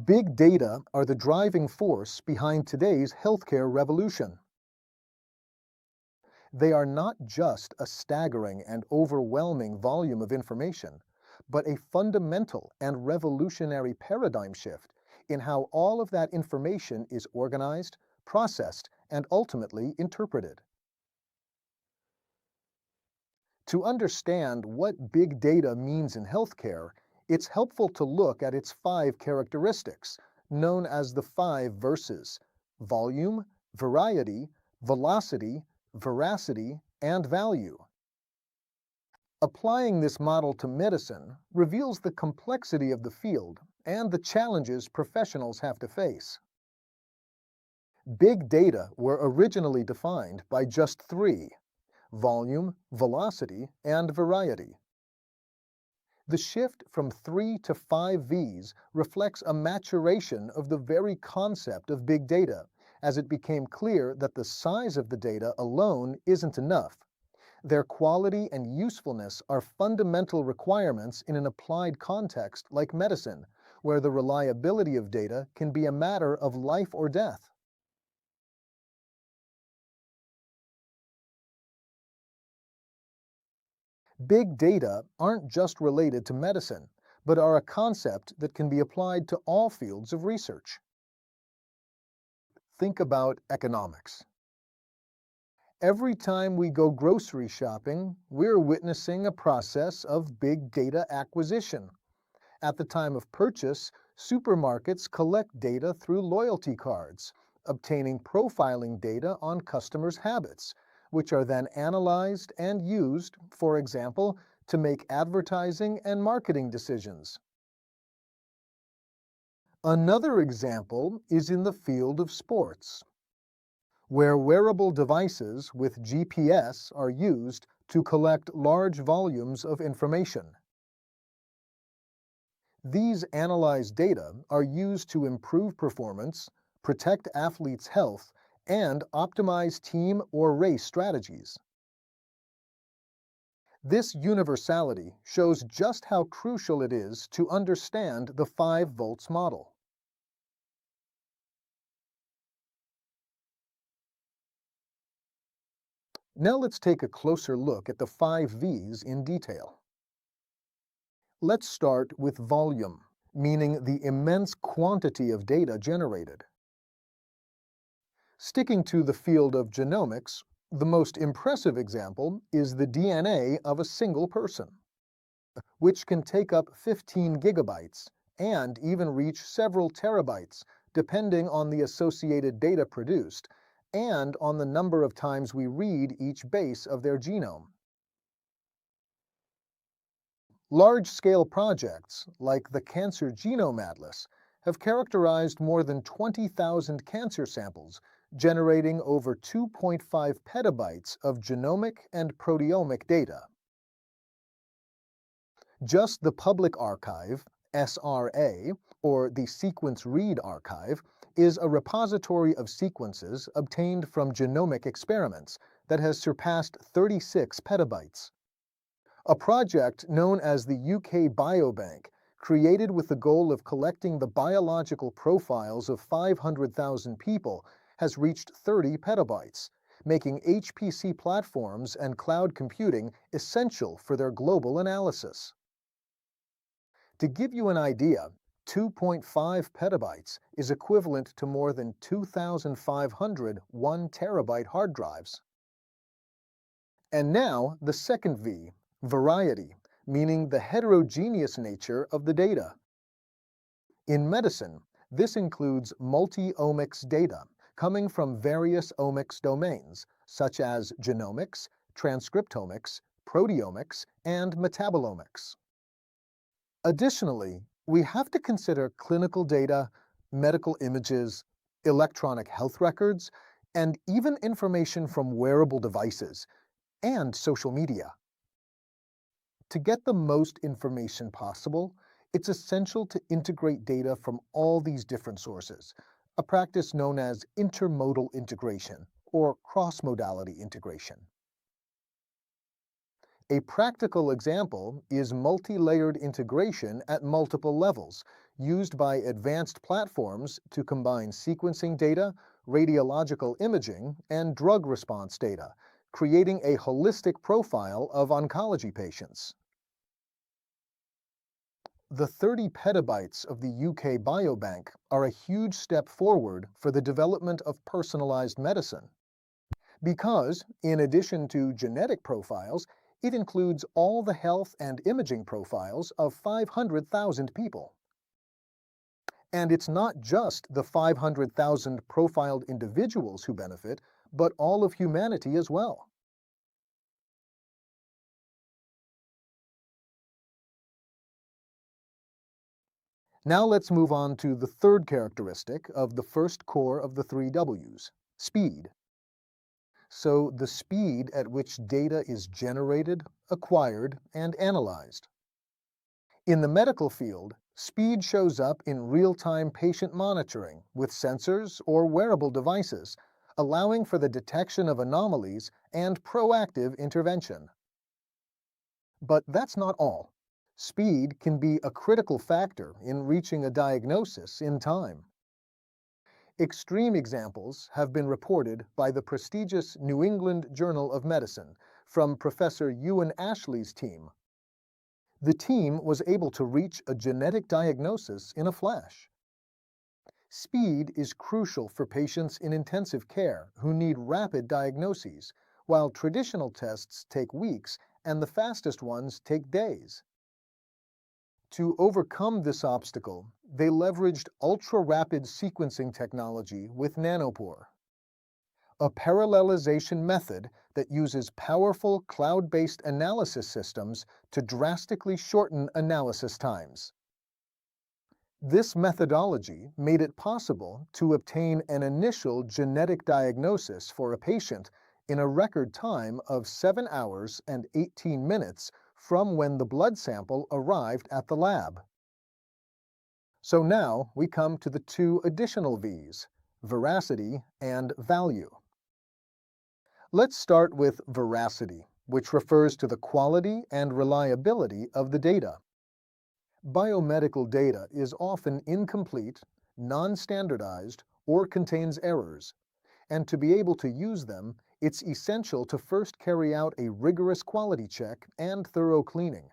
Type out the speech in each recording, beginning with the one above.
Big data are the driving force behind today's healthcare revolution. They are not just a staggering and overwhelming volume of information, but a fundamental and revolutionary paradigm shift in how all of that information is organized, processed, and ultimately interpreted. To understand what big data means in healthcare, it's helpful to look at its 5 characteristics, known as the 5 verses: volume, variety, velocity, veracity, and value. Applying this model to medicine reveals the complexity of the field and the challenges professionals have to face. Big data were originally defined by just 3: volume, velocity, and variety. The shift from 3 to 5 V's reflects a maturation of the very concept of big data, as it became clear that the size of the data alone isn't enough. Their quality and usefulness are fundamental requirements in an applied context like medicine, where the reliability of data can be a matter of life or death. Big data aren't just related to medicine, but are a concept that can be applied to all fields of research. Think about economics. Every time we go grocery shopping, we're witnessing a process of big data acquisition. At the time of purchase, supermarkets collect data through loyalty cards, obtaining profiling data on customers' habits, which are then analyzed and used, for example, to make advertising and marketing decisions. Another example is in the field of sports, where wearable devices with GPS are used to collect large volumes of information. These analyzed data are used to improve performance, protect athletes' health, and optimize team or race strategies. This universality shows just how crucial it is to understand the 5 volts model. Now let's take a closer look at the 5 V's in detail. Let's start with volume, meaning the immense quantity of data generated. Sticking to the field of genomics, the most impressive example is the DNA of a single person, which can take up 15 gigabytes and even reach several terabytes, depending on the associated data produced and on the number of times we read each base of their genome. Large-scale projects, like the Cancer Genome Atlas, have characterized more than 20,000 cancer samples, generating over 2.5 petabytes of genomic and proteomic data. Just the Public Archive, SRA, or the Sequence Read Archive, is a repository of sequences obtained from genomic experiments that has surpassed 36 petabytes. A project known as the UK Biobank, created with the goal of collecting the biological profiles of 500,000 people, has reached 30 petabytes, making HPC platforms and cloud computing essential for their global analysis. To give you an idea, 2.5 petabytes is equivalent to more than 2,500 1-terabyte hard drives. And now, the second V, variety, meaning the heterogeneous nature of the data. In medicine, this includes multi-omics data, coming from various omics domains, such as genomics, transcriptomics, proteomics, and metabolomics. Additionally, we have to consider clinical data, medical images, electronic health records, and even information from wearable devices and social media. To get the most information possible, it's essential to integrate data from all these different sources, a practice known as intermodal integration or cross-modality integration. A practical example is multi-layered integration at multiple levels, used by advanced platforms to combine sequencing data, radiological imaging, and drug response data, creating a holistic profile of oncology patients. The 30 petabytes of the UK Biobank are a huge step forward for the development of personalized medicine, because, in addition to genetic profiles, it includes all the health and imaging profiles of 500,000 people. And it's not just the 500,000 profiled individuals who benefit, but all of humanity as well. Now let's move on to the third characteristic of the first core of the three W's, speed. So the speed at which data is generated, acquired, and analyzed. In the medical field, speed shows up in real-time patient monitoring with sensors or wearable devices, allowing for the detection of anomalies and proactive intervention. But that's not all. Speed can be a critical factor in reaching a diagnosis in time. Extreme examples have been reported by the prestigious New England Journal of Medicine from Professor Ewan Ashley's team. The team was able to reach a genetic diagnosis in a flash. Speed is crucial for patients in intensive care who need rapid diagnoses, while traditional tests take weeks and the fastest ones take days. To overcome this obstacle, they leveraged ultra-rapid sequencing technology with nanopore, a parallelization method that uses powerful cloud-based analysis systems to drastically shorten analysis times. This methodology made it possible to obtain an initial genetic diagnosis for a patient in a record time of 7 hours and 18 minutes from when the blood sample arrived at the lab. So now we come to the two additional V's, veracity and value. Let's start with veracity, which refers to the quality and reliability of the data. Biomedical data is often incomplete, non-standardized, or contains errors, and to be able to use them, it's essential to first carry out a rigorous quality check and thorough cleaning.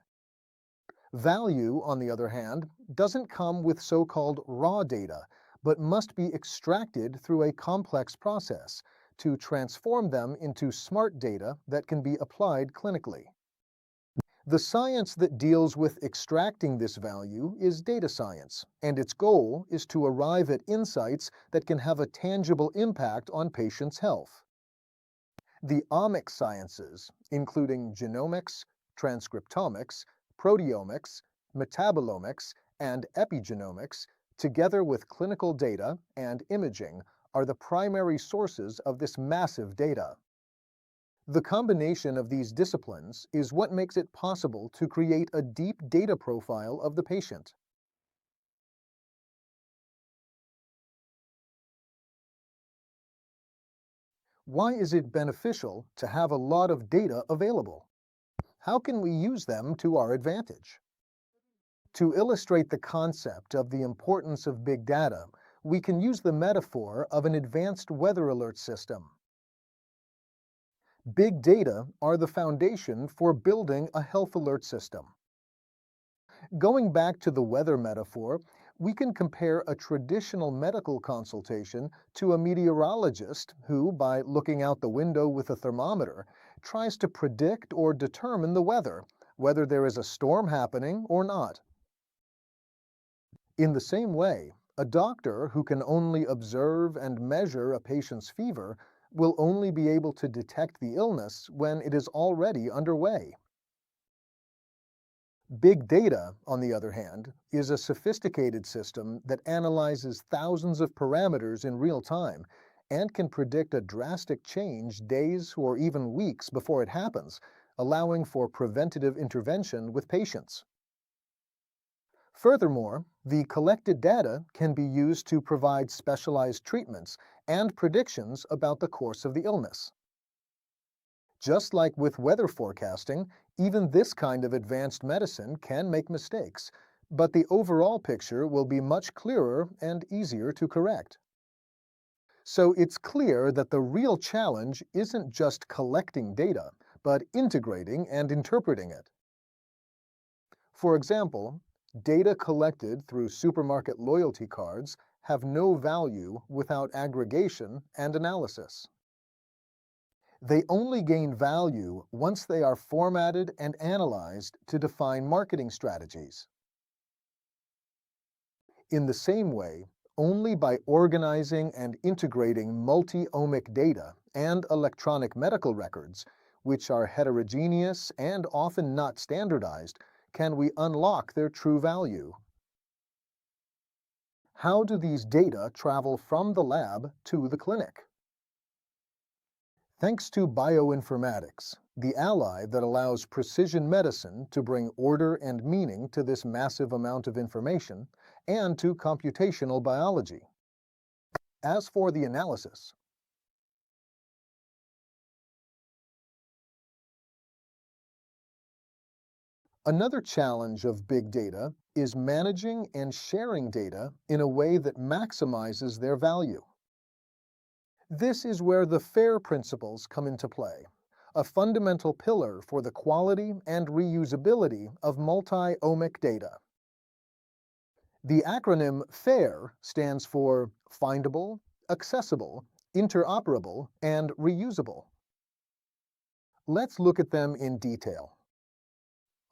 Value, on the other hand, doesn't come with so-called raw data, but must be extracted through a complex process to transform them into smart data that can be applied clinically. The science that deals with extracting this value is data science, and its goal is to arrive at insights that can have a tangible impact on patients' health. The omics sciences, including genomics, transcriptomics, proteomics, metabolomics, and epigenomics, together with clinical data and imaging, are the primary sources of this massive data. The combination of these disciplines is what makes it possible to create a deep data profile of the patient. Why is it beneficial to have a lot of data available? How can we use them to our advantage? To illustrate the concept of the importance of big data, we can use the metaphor of an advanced weather alert system. Big data are the foundation for building a health alert system. Going back to the weather metaphor, we can compare a traditional medical consultation to a meteorologist who, by looking out the window with a thermometer, tries to predict or determine the weather, whether there is a storm happening or not. In the same way, a doctor who can only observe and measure a patient's fever will only be able to detect the illness when it is already underway. Big data, on the other hand, is a sophisticated system that analyzes thousands of parameters in real time and can predict a drastic change days or even weeks before it happens, allowing for preventative intervention with patients. Furthermore, the collected data can be used to provide specialized treatments and predictions about the course of the illness. Just like with weather forecasting, even this kind of advanced medicine can make mistakes, but the overall picture will be much clearer and easier to correct. So it's clear that the real challenge isn't just collecting data, but integrating and interpreting it. For example, data collected through supermarket loyalty cards have no value without aggregation and analysis. They only gain value once they are formatted and analyzed to define marketing strategies. In the same way, only by organizing and integrating multi-omic data and electronic medical records, which are heterogeneous and often not standardized, can we unlock their true value. How do these data travel from the lab to the clinic? Thanks to bioinformatics, the ally that allows precision medicine to bring order and meaning to this massive amount of information, and to computational biology. As for the analysis, another challenge of big data is managing and sharing data in a way that maximizes their value. This is where the FAIR principles come into play, a fundamental pillar for the quality and reusability of multi-omic data. The acronym FAIR stands for findable, accessible, interoperable, and reusable. Let's look at them in detail.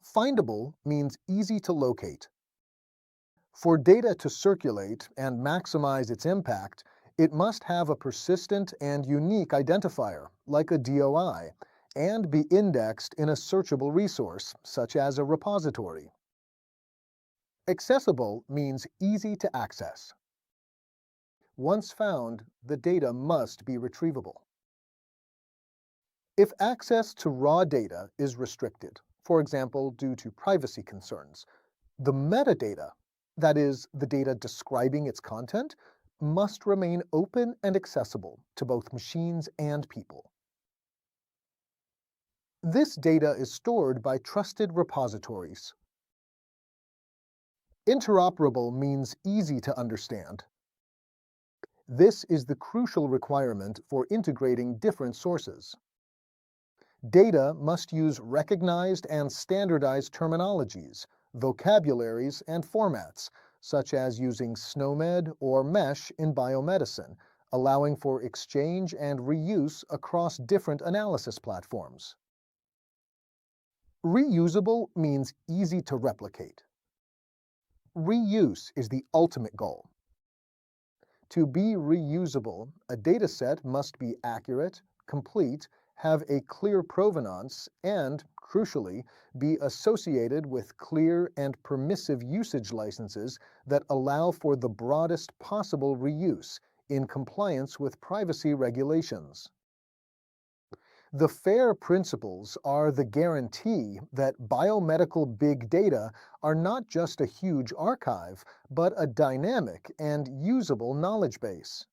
Findable means easy to locate. For data to circulate and maximize its impact, it must have a persistent and unique identifier, like a DOI, and be indexed in a searchable resource, such as a repository. Accessible means easy to access. Once found, the data must be retrievable. If access to raw data is restricted, for example, due to privacy concerns, the metadata, that is, the data describing its content, must remain open and accessible to both machines and people. This data is stored by trusted repositories. Interoperable means easy to understand. This is the crucial requirement for integrating different sources. Data must use recognized and standardized terminologies, vocabularies, and formats, such as using SNOMED or MESH in biomedicine, allowing for exchange and reuse across different analysis platforms. Reusable means easy to replicate. Reuse is the ultimate goal. To be reusable, a dataset must be accurate, complete, have a clear provenance, and, crucially, be associated with clear and permissive usage licenses that allow for the broadest possible reuse in compliance with privacy regulations. The FAIR principles are the guarantee that biomedical big data are not just a huge archive, but a dynamic and usable knowledge base.